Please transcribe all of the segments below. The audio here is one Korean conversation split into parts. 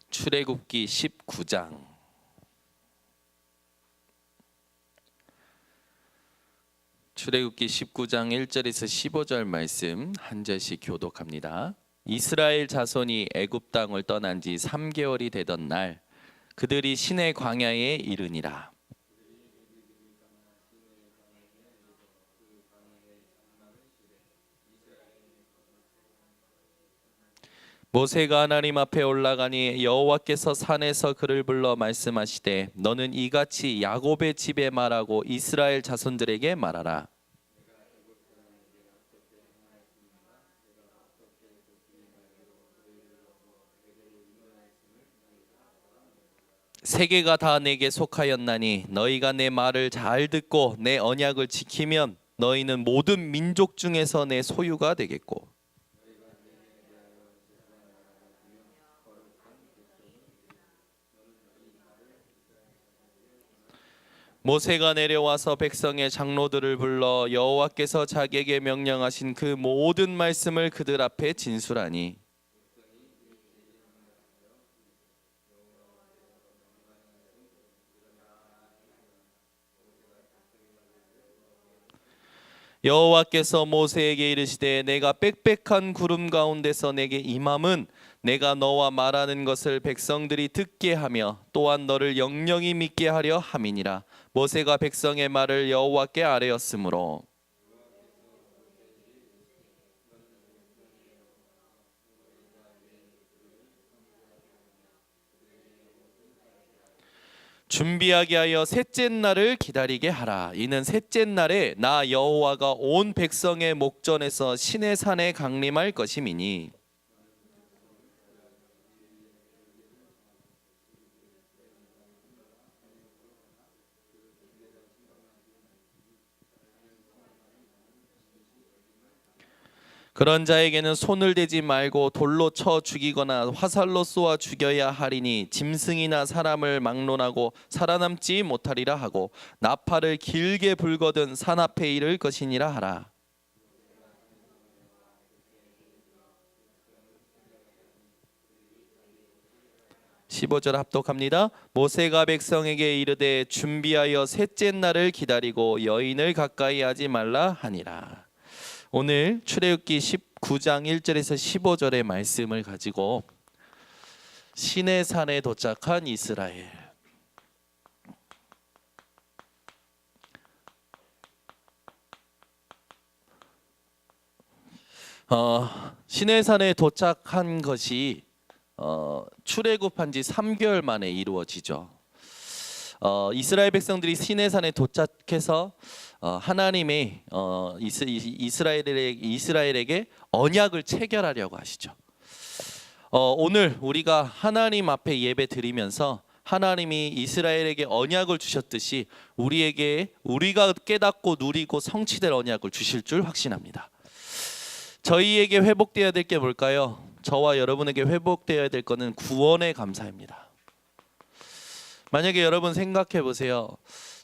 출애굽기 19장. 출애굽기 19장 1절에서 15절 말씀 한 절씩 교독합니다. 이스라엘 자손이 애굽 땅을 떠난 지 3개월이 되던 날 그들이 시내 광야에 이르니라. 모세가 하나님 앞에 올라가니 여호와께서 산에서 그를 불러 말씀하시되 너는 이같이 야곱의 집에 말하고 이스라엘 자손들에게 말하라. 세계가 다 내게 속하였나니 너희가 내 말을 잘 듣고 내 언약을 지키면 너희는 모든 민족 중에서 내 소유가 되겠고 모세가 내려와서 백성의 장로들을 불러 여호와께서 자기에게 명령하신 그 모든 말씀을 그들 앞에 진술하니 여호와께서 모세에게 이르시되 내가 빽빽한 구름 가운데서 내게 임함은 내가 너와 말하는 것을 백성들이 듣게 하며 또한 너를 영영히 믿게 하려 함이니라. 모세가 백성의 말을 여호와께 아뢰었으므로 준비하게 하여 셋째 날을 기다리게 하라. 이는 셋째 날에 나 여호와가 온 백성의 목전에서 시내산에 강림할 것임이니 그런 자에게는 손을 대지 말고 돌로 쳐 죽이거나 화살로 쏘아 죽여야 하리니 짐승이나 사람을 막론하고 살아남지 못하리라 하고 나팔을 길게 불거든 산 앞에 이를 것이니라 하라. (15절) 합독합니다. 모세가 백성에게 이르되 준비하여 셋째 날을 기다리고 여인을 가까이 하지 말라 하니라. 오늘 출애굽기 19장 1절에서 15절의 말씀을 가지고 시내산에 도착한 이스라엘. 시내산에 도착한 것이 출애굽한 지 3개월 만에 이루어지죠. 이스라엘 백성들이 시내산에 도착해서 하나님의 이스라엘에게 언약을 체결하려고 하시죠. 오늘 우리가 하나님 앞에 예배 드리면서 하나님이 이스라엘에게 언약을 주셨듯이 우리에게 우리가 깨닫고 누리고 성취될 언약을 주실 줄 확신합니다. 저희에게 회복되어야 될 게 뭘까요? 저와 여러분에게 회복되어야 될 것은 구원의 감사입니다. 만약에 여러분 생각해 보세요.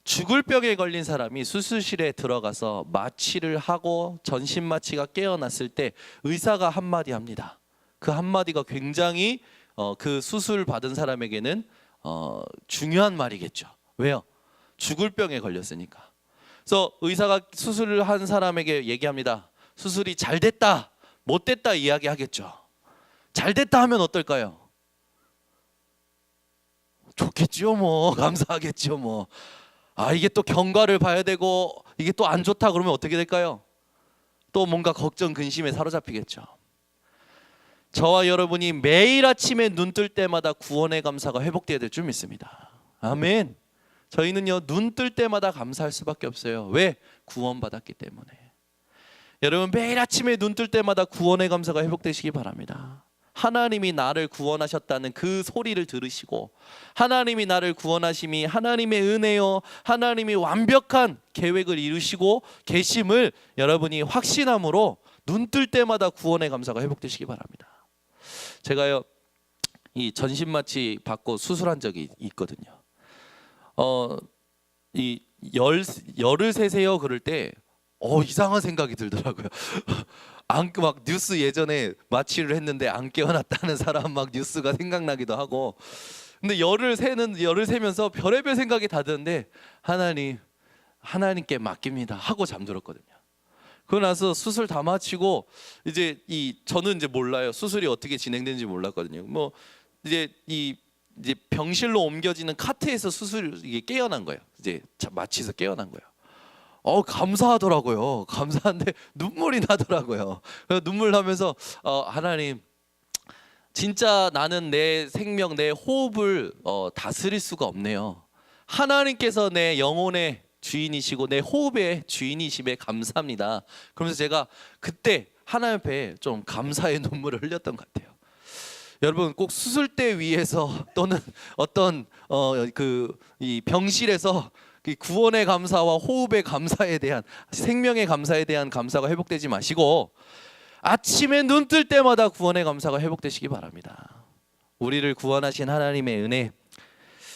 죽을 병에 걸린 사람이 수술실에 들어가서 마취를 하고 전신 마취가 깨어났을 때 의사가 한마디 합니다. 그 한마디가 굉장히 그 수술 받은 사람에게는 중요한 말이겠죠. 왜요? 죽을 병에 걸렸으니까. 그래서 의사가 수술을 한 사람에게 얘기합니다. 수술이 잘 됐다, 못 됐다 이야기하겠죠. 잘 됐다 하면 어떨까요? 좋겠죠, 뭐. 감사하겠죠, 뭐. 이게 또 경과를 봐야 되고 이게 또 안 좋다 그러면 어떻게 될까요? 또 뭔가 걱정 근심에 사로잡히겠죠. 저와 여러분이 매일 아침에 눈 뜰 때마다 구원의 감사가 회복되어야 될 줄 믿습니다. 아멘. 저희는요 눈 뜰 때마다 감사할 수밖에 없어요. 왜? 구원받았기 때문에. 여러분 매일 아침에 눈 뜰 때마다 구원의 감사가 회복되시기 바랍니다. 하나님이 나를 구원하셨다는 그 소리를 들으시고 하나님이 나를 구원하심이 하나님의 은혜요 하나님이 완벽한 계획을 이루시고 계심을 여러분이 확신함으로 눈 뜰 때마다 구원의 감사가 회복되시기 바랍니다. 제가요 이 전신마취 받고 수술한 적이 있거든요. 이 열을 세세요 그럴 때 이상한 생각이 들더라고요. 막 뉴스 예전에 마취를 했는데 안 깨어났다는 사람 막 뉴스가 생각나기도 하고. 근데 열을 세면서 별의별 생각이 다 드는데 하나님께 맡깁니다 하고 잠들었거든요. 그러고 나서 수술 다 마치고 저는 이제 몰라요. 수술이 어떻게 진행되는지 몰랐거든요. 뭐 이제 병실로 옮겨지는 카트에서 이게 깨어난 거예요. 이제 마취해서 깨어난 거예요. 감사하더라고요. 감사한데 눈물이 나더라고요. 그래서 눈물 나면서 하나님, 진짜 나는 내 생명, 내 호흡을 다스릴 수가 없네요. 하나님께서 내 영혼의 주인이시고 내 호흡의 주인이심에 감사합니다. 그러면서 제가 그때 하나님 앞에 좀 감사의 눈물을 흘렸던 것 같아요. 여러분, 꼭 수술대 위에서 또는 어떤 이 병실에서 구원의 감사와 호흡의 감사에 대한, 생명의 감사에 대한 감사가 회복되지 마시고 아침에 눈 뜰 때마다 구원의 감사가 회복되시기 바랍니다. 우리를 구원하신 하나님의 은혜.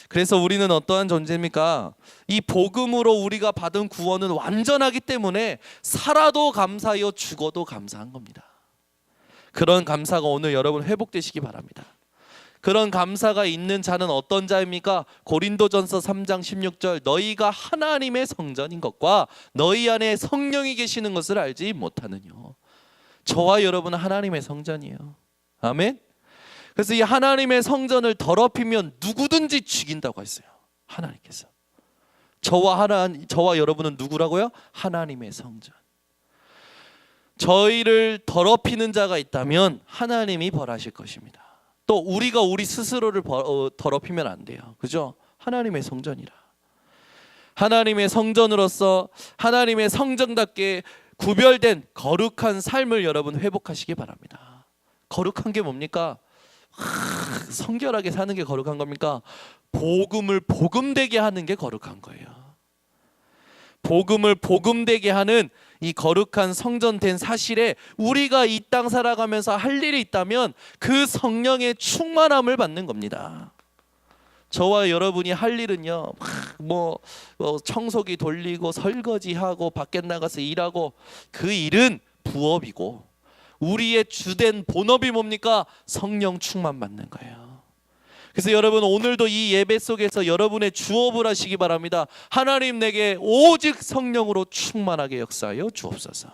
그래서 우리는 어떠한 존재입니까? 이 복음으로 우리가 받은 구원은 완전하기 때문에 살아도 감사하여 죽어도 감사한 겁니다. 그런 감사가 오늘 여러분 회복되시기 바랍니다. 그런 감사가 있는 자는 어떤 자입니까? 고린도전서 3장 16절, 너희가 하나님의 성전인 것과 너희 안에 성령이 계시는 것을 알지 못하느뇨. 저와 여러분은 하나님의 성전이에요. 아멘. 그래서 이 하나님의 성전을 더럽히면 누구든지 죽인다고 했어요. 하나님께서. 저와 여러분은 누구라고요? 하나님의 성전. 저희를 더럽히는 자가 있다면 하나님이 벌하실 것입니다. 또 우리가 우리 스스로를 더럽히면 안 돼요. 그죠? 하나님의 성전이라. 하나님의 성전으로서 하나님의 성전답게 구별된 거룩한 삶을 여러분 회복하시기 바랍니다. 거룩한 게 뭡니까? 성결하게 사는 게 거룩한 겁니까? 복음을 복음되게 하는 게 거룩한 거예요. 복음을 복음되게 하는 이 거룩한 성전된 사실에 우리가 이 땅 살아가면서 할 일이 있다면 그 성령의 충만함을 받는 겁니다. 저와 여러분이 할 일은요, 청소기 돌리고 설거지하고 밖에 나가서 일하고, 그 일은 부업이고 우리의 주된 본업이 뭡니까? 성령 충만 받는 거예요. 그래서 여러분, 오늘도 이 예배 속에서 여러분의 주업을 하시기 바랍니다. 하나님, 내게 오직 성령으로 충만하게 역사하여 주옵소서.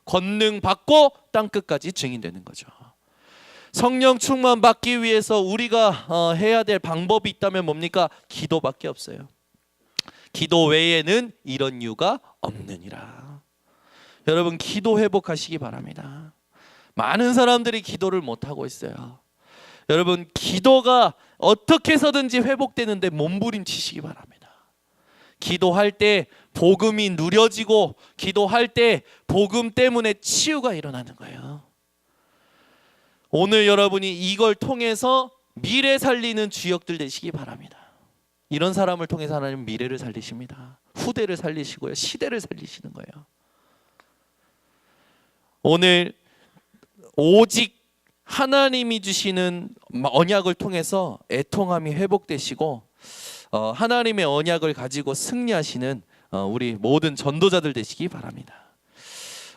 권능 받고 땅끝까지 증인되는 거죠. 성령 충만 받기 위해서 우리가 해야 될 방법이 있다면 뭡니까? 기도밖에 없어요. 기도 외에는 이런 이유가 없느니라. 여러분, 기도 회복하시기 바랍니다. 많은 사람들이 기도를 못하고 있어요. 여러분, 기도가 어떻게 해서든지 회복되는데 몸부림치시기 바랍니다. 기도할 때 복음이 누려지고, 기도할 때 복음 때문에 치유가 일어나는 거예요. 오늘 여러분이 이걸 통해서 미래 살리는 주역들 되시기 바랍니다. 이런 사람을 통해서 하나님은 미래를 살리십니다. 후대를 살리시고요, 시대를 살리시는 거예요. 오늘 오직 하나님이 주시는 언약을 통해서 애통함이 회복되시고 하나님의 언약을 가지고 승리하시는 우리 모든 전도자들 되시기 바랍니다.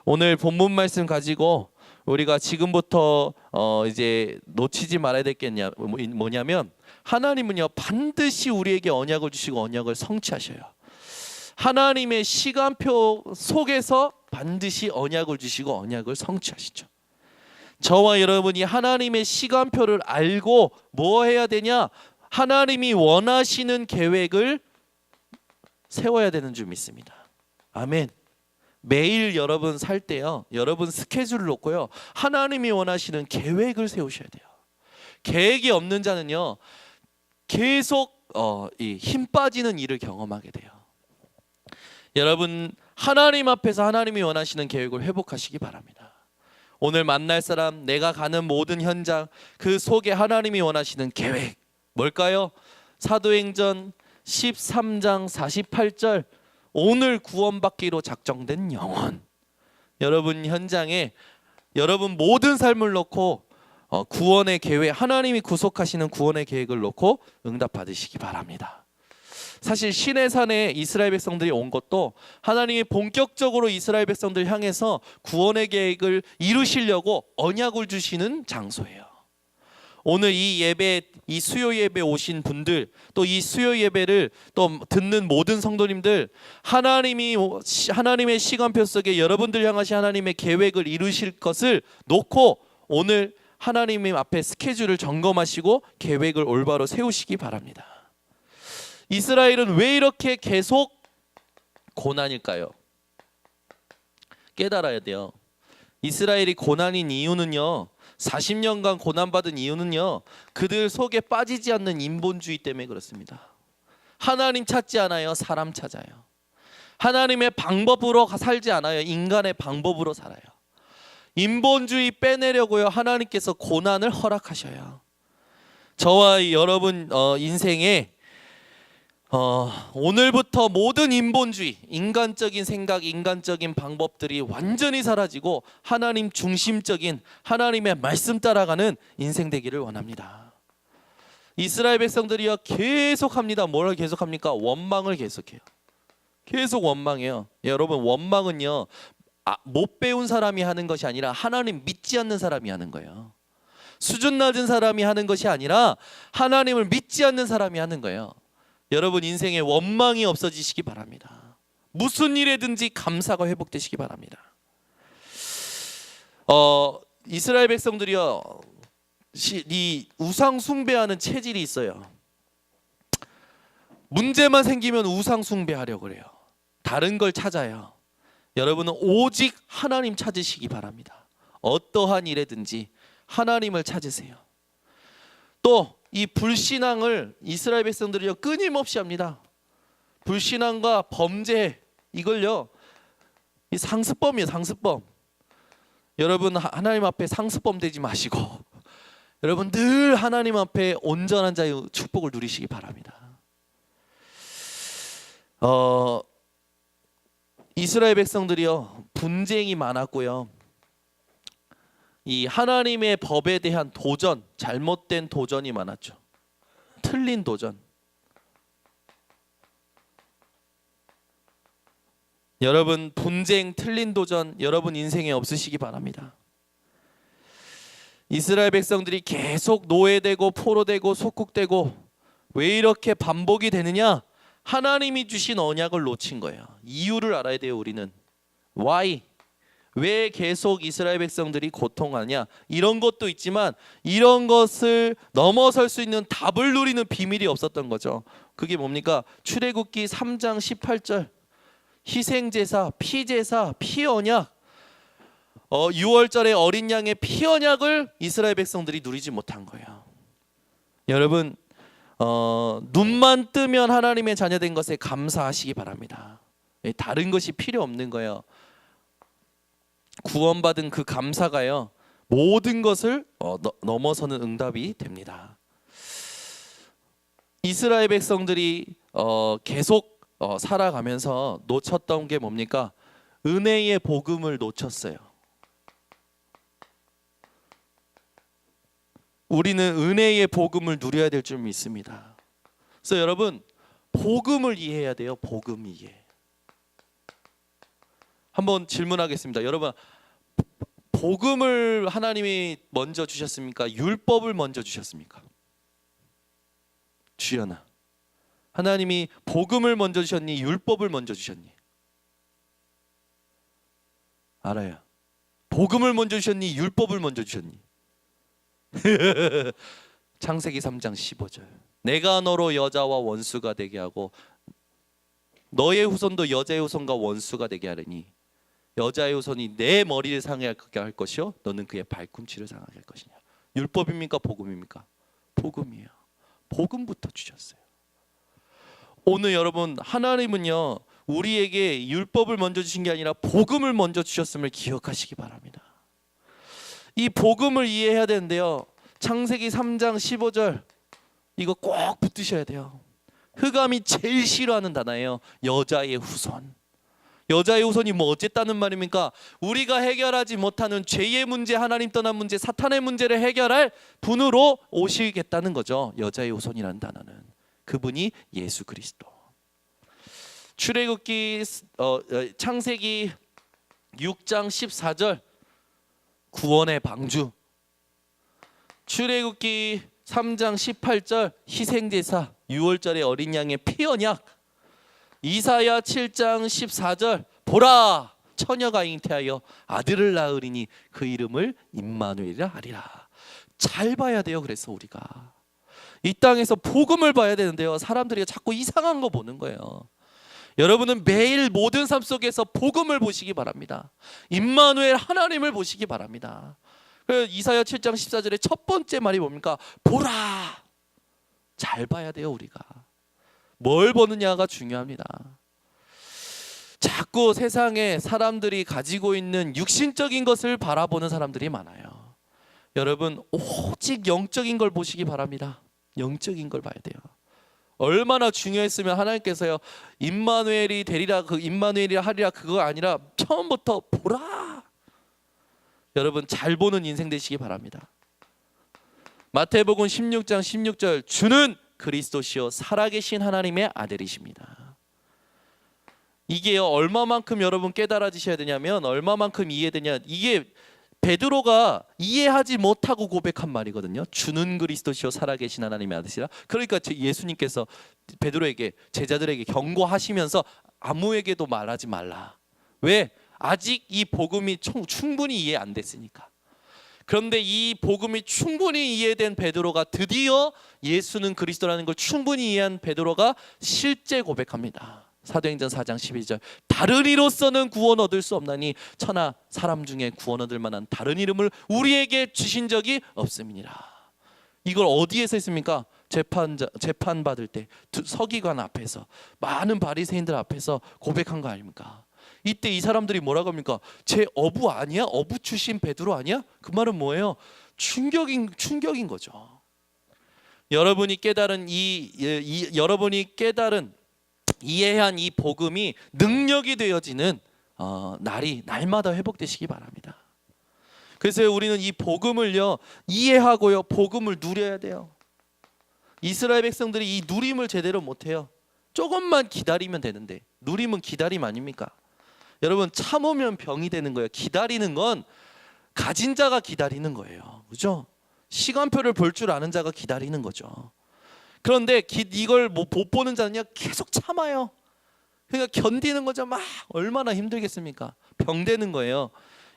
오늘 본문 말씀 가지고 우리가 지금부터 이제 놓치지 말아야 될 게 뭐냐면, 하나님은요 반드시 우리에게 언약을 주시고 언약을 성취하셔요. 하나님의 시간표 속에서 반드시 언약을 주시고 언약을 성취하시죠. 저와 여러분이 하나님의 시간표를 알고 뭐 해야 되냐? 하나님이 원하시는 계획을 세워야 되는 줄 믿습니다. 아멘. 매일 여러분 살 때요, 여러분 스케줄을 놓고요, 하나님이 원하시는 계획을 세우셔야 돼요. 계획이 없는 자는요 계속 힘 빠지는 일을 경험하게 돼요. 여러분, 하나님 앞에서 하나님이 원하시는 계획을 회복하시기 바랍니다. 오늘 만날 사람, 내가 가는 모든 현장, 그 속에 하나님이 원하시는 계획 뭘까요? 사도행전 13장 48절, 오늘 구원받기로 작정된 영혼. 여러분 현장에 여러분 모든 삶을 놓고 구원의 계획, 하나님이 구속하시는 구원의 계획을 놓고 응답 받으시기 바랍니다. 사실 시내산에 이스라엘 백성들이 온 것도 하나님이 본격적으로 이스라엘 백성들 향해서 구원의 계획을 이루시려고 언약을 주시는 장소예요. 오늘 이 예배, 이 수요 예배 오신 분들, 또 이 수요 예배를 또 듣는 모든 성도님들, 하나님의 시간표 속에 여러분들 향하신 하나님의 계획을 이루실 것을 놓고 오늘 하나님 앞에 스케줄을 점검하시고 계획을 올바로 세우시기 바랍니다. 이스라엘은 왜 이렇게 계속 고난일까요? 깨달아야 돼요. 이스라엘이 고난인 이유는요, 40년간 고난받은 이유는요, 그들 속에 빠지지 않는 인본주의 때문에 그렇습니다. 하나님 찾지 않아요. 사람 찾아요. 하나님의 방법으로 살지 않아요. 인간의 방법으로 살아요. 인본주의 빼내려고요, 하나님께서 고난을 허락하셔요. 저와 여러분 인생에 오늘부터 모든 인본주의, 인간적인 생각, 인간적인 방법들이 완전히 사라지고 하나님 중심적인 하나님의 말씀 따라가는 인생 되기를 원합니다. 이스라엘 백성들이요, 계속합니다. 뭘 계속합니까? 원망을 계속해요. 계속 원망해요. 여러분, 원망은요, 못 배운 사람이 하는 것이 아니라 하나님 믿지 않는 사람이 하는 거예요. 수준 낮은 사람이 하는 것이 아니라 하나님을 믿지 않는 사람이 하는 거예요. 여러분 인생에 원망이 없어지시기 바랍니다. 무슨 일에든지 감사가 회복되시기 바랍니다. 이스라엘 백성들이요, 이 우상 숭배하는 체질이 있어요. 문제만 생기면 우상 숭배하려고 그래요. 다른 걸 찾아요. 여러분은 오직 하나님 찾으시기 바랍니다. 어떠한 일에든지 하나님을 찾으세요. 또 이 불신앙을 이스라엘 백성들이 끊임없이 합니다. 불신앙과 범죄, 이걸요, 이 상습범이에요. 상습범. 여러분 하나님 앞에 상습범 되지 마시고 여러분 늘 하나님 앞에 온전한 자의 축복을 누리시기 바랍니다. 이스라엘 백성들이요, 분쟁이 많았고요, 이 하나님의 법에 대한 도전, 잘못된 도전이 많았죠. 틀린 도전. 여러분 분쟁, 틀린 도전 여러분 인생에 없으시기 바랍니다. 이스라엘 백성들이 계속 노예되고 포로되고 속국되고 왜 이렇게 반복이 되느냐? 하나님이 주신 언약을 놓친 거예요. 이유를 알아야 돼요. 우리는 why? 왜 계속 이스라엘 백성들이 고통하냐? 이런 것도 있지만 이런 것을 넘어설 수 있는 답을 누리는 비밀이 없었던 거죠. 그게 뭡니까? 출애굽기 3장 18절 희생제사, 피제사, 피언약, 6월절에 어린 양의 피언약을 이스라엘 백성들이 누리지 못한 거예요. 여러분 눈만 뜨면 하나님의 자녀된 것에 감사하시기 바랍니다. 다른 것이 필요 없는 거예요. 구원받은 그 감사가요, 모든 것을 넘어서는 응답이 됩니다. 이스라엘 백성들이 계속 살아가면서 놓쳤던 게 뭡니까? 은혜의 복음을 놓쳤어요. 우리는 은혜의 복음을 누려야 될 줄 믿습니다. 그래서 여러분 복음을 이해해야 돼요. 복음 이해. 한번 질문하겠습니다. 여러분 복음을 하나님이 먼저 주셨습니까? 율법을 먼저 주셨습니까? 주연아, 하나님이 복음을 먼저 주셨니? 율법을 먼저 주셨니? 알아요. 복음을 먼저 주셨니? 율법을 먼저 주셨니? 창세기 3장 15절 내가 너로 여자와 원수가 되게 하고 너의 후손도 여자의 후손과 원수가 되게 하리니 여자의 후손이 내 머리를 상하게 할 것이요 너는 그의 발꿈치를 상하게 할 것이냐. 율법입니까? 복음입니까? 복음이에요. 복음부터 주셨어요. 오늘 여러분 하나님은요 우리에게 율법을 먼저 주신 게 아니라 복음을 먼저 주셨음을 기억하시기 바랍니다. 이 복음을 이해해야 되는데요, 창세기 3장 15절 이거 꼭 붙드셔야 돼요. 흑암이 제일 싫어하는 단어예요. 여자의 후손. 여자의 후손이 뭐 어쨌다는 말입니까? 우리가 해결하지 못하는 죄의 문제, 하나님 떠난 문제, 사탄의 문제를 해결할 분으로 오시겠다는 거죠. 여자의 후손이라는 단어는 그분이 예수 그리스도. 출애굽기 창세기 6장 14절 구원의 방주, 출애굽기 3장 18절 희생제사, 6월절의 어린 양의 피 언약, 이사야 7장 14절 보라 처녀가 잉태하여 아들을 낳으리니 그 이름을 임마누엘이라 하리라. 잘 봐야 돼요. 그래서 우리가 이 땅에서 복음을 봐야 되는데요, 사람들이 자꾸 이상한 거 보는 거예요. 여러분은 매일 모든 삶 속에서 복음을 보시기 바랍니다. 임마누엘 하나님을 보시기 바랍니다. 이사야 7장 14절의 첫 번째 말이 뭡니까? 보라. 잘 봐야 돼요. 우리가 뭘 보느냐가 중요합니다. 자꾸 세상에 사람들이 가지고 있는 육신적인 것을 바라보는 사람들이 많아요. 여러분 오직 영적인 걸 보시기 바랍니다. 영적인 걸 봐야 돼요. 얼마나 중요했으면 하나님께서요, 임마누엘이 되리라, 그 임마누엘이라 하리라, 그거 아니라 처음부터 보라. 여러분 잘 보는 인생 되시기 바랍니다. 마태복음 16장 16절 주는 그리스도시요 살아계신 하나님의 아들이십니다. 이게요 얼마만큼 여러분 깨달아지셔야 되냐면, 얼마만큼 이해되냐, 이게 베드로가 이해하지 못하고 고백한 말이거든요. 주는 그리스도시요 살아계신 하나님의 아들이라. 그러니까 예수님께서 베드로에게, 제자들에게 경고하시면서 아무에게도 말하지 말라. 왜? 아직 이 복음이 충분히 이해 안 됐으니까. 그런데 이 복음이 충분히 이해된 베드로가 드디어 예수는 그리스도라는 걸 충분히 이해한 베드로가 실제 고백합니다. 사도행전 4장 12절 다른 이로서는 구원 얻을 수 없나니 천하 사람 중에 구원 얻을 만한 다른 이름을 우리에게 주신 적이 없음이니라. 이걸 어디에서 했습니까? 재판 받을 때 서기관 앞에서, 많은 바리새인들 앞에서 고백한 거 아닙니까? 이때 이 사람들이 뭐라고 합니까? 제 어부 아니야? 어부 출신 베드로 아니야? 그 말은 뭐예요? 충격인 거죠. 여러분이 깨달은 이해한 이 복음이 능력이 되어지는 날마다 회복되시기 바랍니다. 그래서 우리는 이 복음을요 이해하고요 복음을 누려야 돼요. 이스라엘 백성들이 이 누림을 제대로 못해요. 조금만 기다리면 되는데, 누림은 기다림 아닙니까? 여러분 참으면 병이 되는 거예요. 기다리는 건 가진 자가 기다리는 거예요. 그죠? 시간표를 볼 줄 아는 자가 기다리는 거죠. 그런데 이걸 못 보는 자는요 계속 참아요. 그러니까 견디는 거죠. 막 얼마나 힘들겠습니까? 병되는 거예요.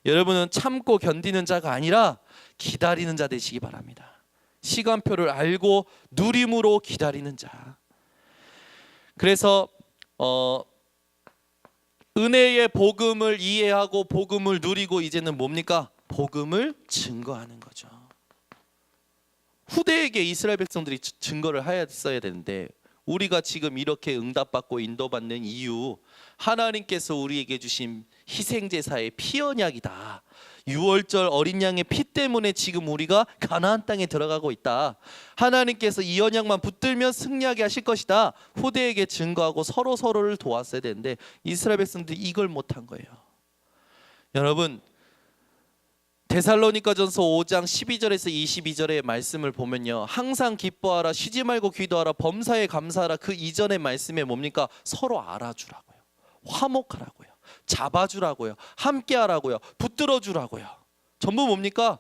여러분은 참고 견디는 자가 아니라 기다리는 자 되시기 바랍니다. 시간표를 알고 누림으로 기다리는 자. 그래서 은혜의 복음을 이해하고 복음을 누리고 이제는 뭡니까? 복음을 증거하는 거죠. 후대에게 이스라엘 백성들이 증거를 하였어야 되는데, 우리가 지금 이렇게 응답받고 인도받는 이유, 하나님께서 우리에게 주신 희생제사의 피 언약이다. 6월절 어린 양의 피 때문에 지금 우리가 가나안 땅에 들어가고 있다. 하나님께서 이 언약만 붙들면 승리하게 하실 것이다. 후대에게 증거하고 서로를 도왔어야 되는데 이스라엘 백성들이 이걸 못한 거예요. 여러분 데살로니가전서 5장 12절에서 22절의 말씀을 보면요, 항상 기뻐하라, 쉬지 말고 기도하라, 범사에 감사하라. 그 이전의 말씀에 뭡니까? 서로 알아주라고요, 화목하라고요, 잡아주라고요, 함께하라고요, 붙들어주라고요. 전부 뭡니까?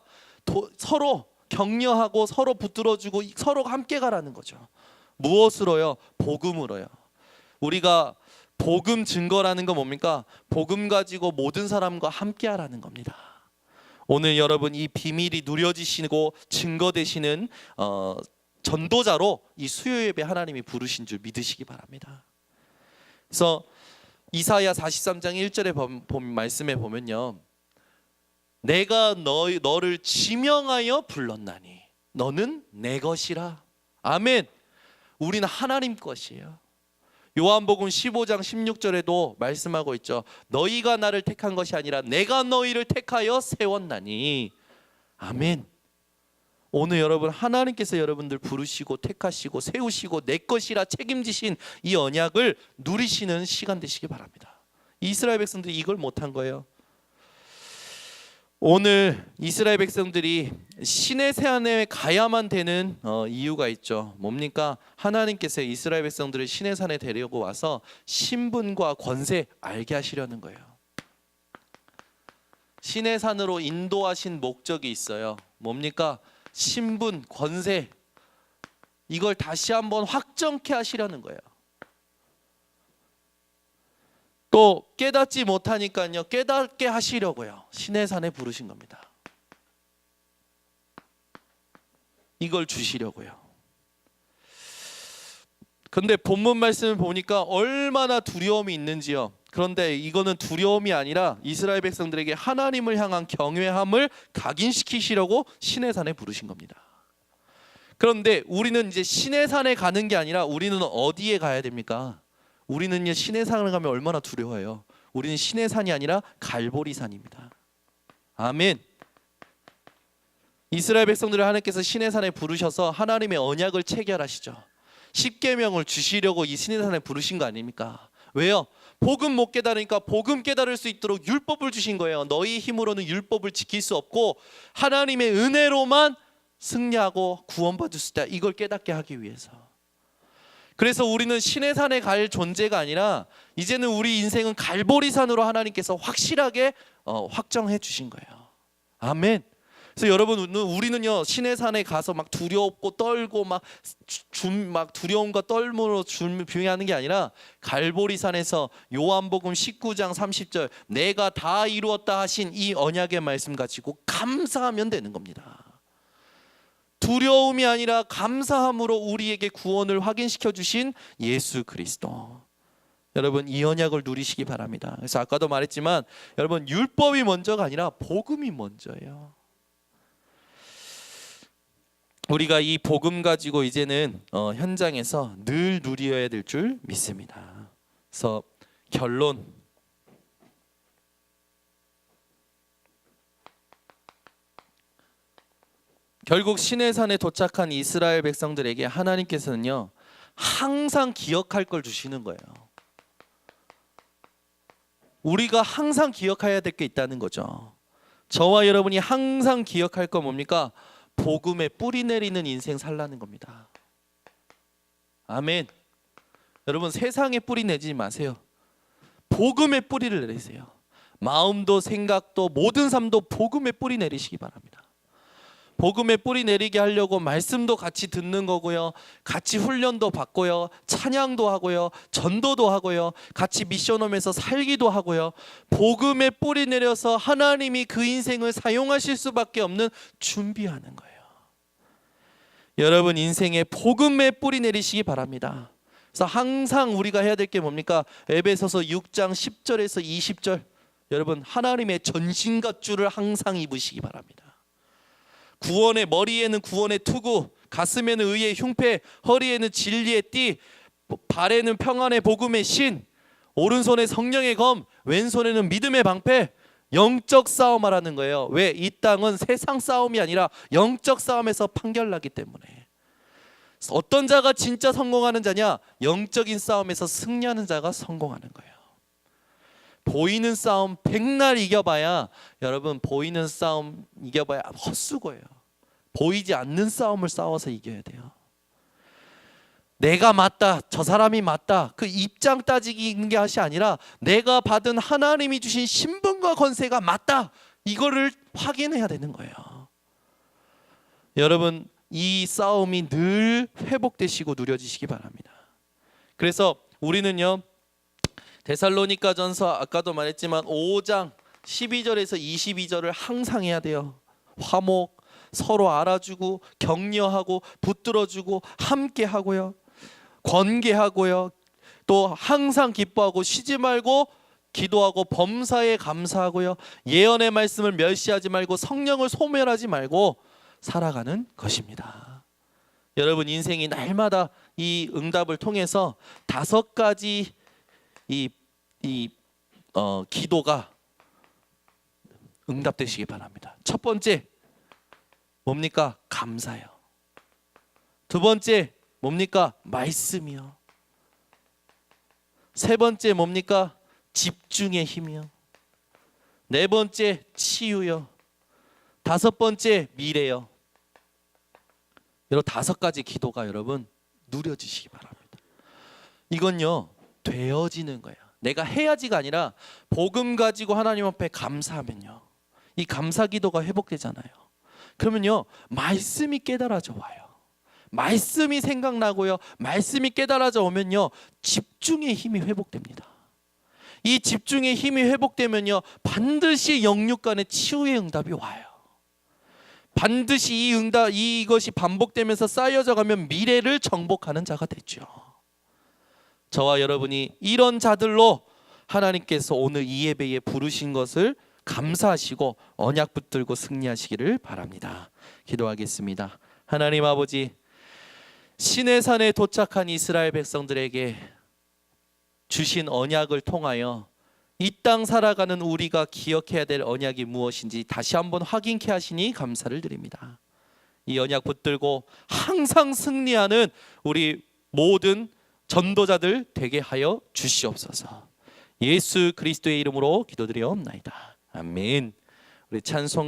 서로 격려하고 서로 붙들어주고 서로 함께 가라는 거죠. 무엇으로요? 복음으로요. 우리가 복음 증거라는 건 뭡니까? 복음 가지고 모든 사람과 함께하라는 겁니다. 오늘 여러분 이 비밀이 누려지시고 증거되시는 전도자로 이 수요 예배 하나님이 부르신 줄 믿으시기 바랍니다. 그래서 이사야 43장 1절에 말씀에 보면요, 내가 너를 지명하여 불렀나니 너는 내 것이라. 아멘. 우리는 하나님 것이에요. 요한복음 15장 16절에도 말씀하고 있죠. 너희가 나를 택한 것이 아니라 내가 너희를 택하여 세웠나니. 아멘. 오늘 여러분 하나님께서 여러분들 부르시고 택하시고 세우시고 내 것이라 책임지신 이 언약을 누리시는 시간 되시기 바랍니다. 이스라엘 백성들이 이걸 못한 거예요. 오늘 이스라엘 백성들이 시내산에 가야만 되는 이유가 있죠. 뭡니까? 하나님께서 이스라엘 백성들을 시내산에 데리고 와서 신분과 권세 알게 하시려는 거예요. 시내산으로 인도하신 목적이 있어요. 뭡니까? 신분, 권세, 이걸 다시 한번 확정케 하시려는 거예요. 또 깨닫지 못하니까요, 깨닫게 하시려고요. 시내산에 부르신 겁니다. 이걸 주시려고요. 근데 본문 말씀을 보니까 얼마나 두려움이 있는지요. 그런데 이거는 두려움이 아니라 이스라엘 백성들에게 하나님을 향한 경외함을 각인시키시려고 시내산에 부르신 겁니다. 그런데 우리는 이제 시내산에 가는 게 아니라 우리는 어디에 가야 됩니까? 우리는요, 시내산을 가면 얼마나 두려워요. 우리는 시내산이 아니라 갈보리산입니다. 아멘. 이스라엘 백성들을 하나님께서 시내산에 부르셔서 하나님의 언약을 체결하시죠. 십계명을 주시려고 이 시내산에 부르신 거 아닙니까? 왜요? 복음 못 깨달으니까 복음 깨달을 수 있도록 율법을 주신 거예요. 너희 힘으로는 율법을 지킬 수 없고 하나님의 은혜로만 승리하고 구원받을 수 있다. 이걸 깨닫게 하기 위해서. 그래서 우리는 시내산에 갈 존재가 아니라 이제는 우리 인생은 갈보리산으로 하나님께서 확실하게 확정해 주신 거예요. 아멘. 그래서 여러분, 우리는요, 시내산에 가서 막 두렵고 떨고 막 두려움과 떨므로 준비하는 게 아니라 갈보리산에서 요한복음 19장 30절 내가 다 이루었다 하신 이 언약의 말씀 가지고 감사하면 되는 겁니다. 두려움이 아니라 감사함으로 우리에게 구원을 확인시켜 주신 예수 그리스도. 여러분, 이 언약을 누리시기 바랍니다. 그래서 아까도 말했지만 여러분, 율법이 먼저가 아니라 복음이 먼저예요. 우리가 이 복음 가지고 이제는 현장에서 늘 누려야 될 줄 믿습니다. 그래서 결론, 결국 시내산에 도착한 이스라엘 백성들에게 하나님께서는요, 항상 기억할 걸 주시는 거예요. 우리가 항상 기억해야 될 게 있다는 거죠. 저와 여러분이 항상 기억할 건 뭡니까? 복음에 뿌리 내리는 인생 살라는 겁니다. 아멘. 여러분, 세상에 뿌리 내지 마세요. 복음에 뿌리를 내리세요. 마음도 생각도 모든 삶도 복음에 뿌리 내리시기 바랍니다. 복음에 뿌리 내리게 하려고 말씀도 같이 듣는 거고요, 같이 훈련도 받고요, 찬양도 하고요, 전도도 하고요, 같이 미션홈에서 살기도 하고요, 복음에 뿌리 내려서 하나님이 그 인생을 사용하실 수밖에 없는 준비하는 거예요. 여러분, 인생에 복음에 뿌리 내리시기 바랍니다. 그래서 항상 우리가 해야 될 게 뭡니까? 에베소서 6장 10절에서 20절, 여러분, 하나님의 전신갑주를 항상 입으시기 바랍니다. 구원의 머리에는 구원의 투구, 가슴에는 의의 흉패, 허리에는 진리의 띠, 발에는 평안의 복음의 신, 오른손에 성령의 검, 왼손에는 믿음의 방패. 영적 싸움하라는 거예요. 왜? 이 땅은 세상 싸움이 아니라 영적 싸움에서 판결나기 때문에. 어떤 자가 진짜 성공하는 자냐? 영적인 싸움에서 승리하는 자가 성공하는 거예요. 보이는 싸움 백날 이겨봐야, 여러분, 보이는 싸움 이겨봐야 헛수고예요. 보이지 않는 싸움을 싸워서 이겨야 돼요. 내가 맞다, 저 사람이 맞다, 그 입장 따지기 것이 아니라 내가 받은 하나님이 주신 신분과 권세가 맞다, 이거를 확인해야 되는 거예요. 여러분, 이 싸움이 늘 회복되시고 누려지시기 바랍니다. 그래서 우리는요, 데살로니가전서 아까도 말했지만 5장 12절에서 22절을 항상 해야 돼요. 화목, 서로 알아주고 격려하고 붙들어주고 함께하고요, 권계하고요, 또 항상 기뻐하고 쉬지 말고 기도하고 범사에 감사하고요, 예언의 말씀을 멸시하지 말고 성령을 소멸하지 말고 살아가는 것입니다. 여러분, 인생이 날마다 이 응답을 통해서 5가지 기도가 응답되시기 바랍니다. 첫 번째 뭡니까? 감사요. 두 번째 뭡니까? 말씀이요. 세 번째 뭡니까? 집중의 힘이요. 네 번째 치유요. 다섯 번째, 미래요. 여러분, 다섯 가지 기도가 여러분 누려지시기 바랍니다. 이건요, 되어지는 거예요. 내가 해야지가 아니라 복음 가지고 하나님 앞에 감사하면요, 이 감사 기도가 회복되잖아요. 그러면요, 말씀이 깨달아져 와요. 말씀이 생각나고요, 말씀이 깨달아져 오면요, 집중의 힘이 회복됩니다. 이 집중의 힘이 회복되면요, 반드시 영육 간의 치유의 응답이 와요. 반드시 이것이 반복되면서 쌓여져 가면 미래를 정복하는 자가 되죠. 저와 여러분이 이런 자들로 하나님께서 오늘 이 예배에 부르신 것을 감사하시고 언약 붙들고 승리하시기를 바랍니다. 기도하겠습니다. 하나님 아버지, 시내산에 도착한 이스라엘 백성들에게 주신 언약을 통하여 이 땅 살아가는 우리가 기억해야 될 언약이 무엇인지 다시 한번 확인케 하시니 감사를 드립니다. 이 언약 붙들고 항상 승리하는 우리 모든 전도자들 되게 하여 주시옵소서. 예수 그리스도의 이름으로 기도드리옵나이다. 아멘. 우리 찬송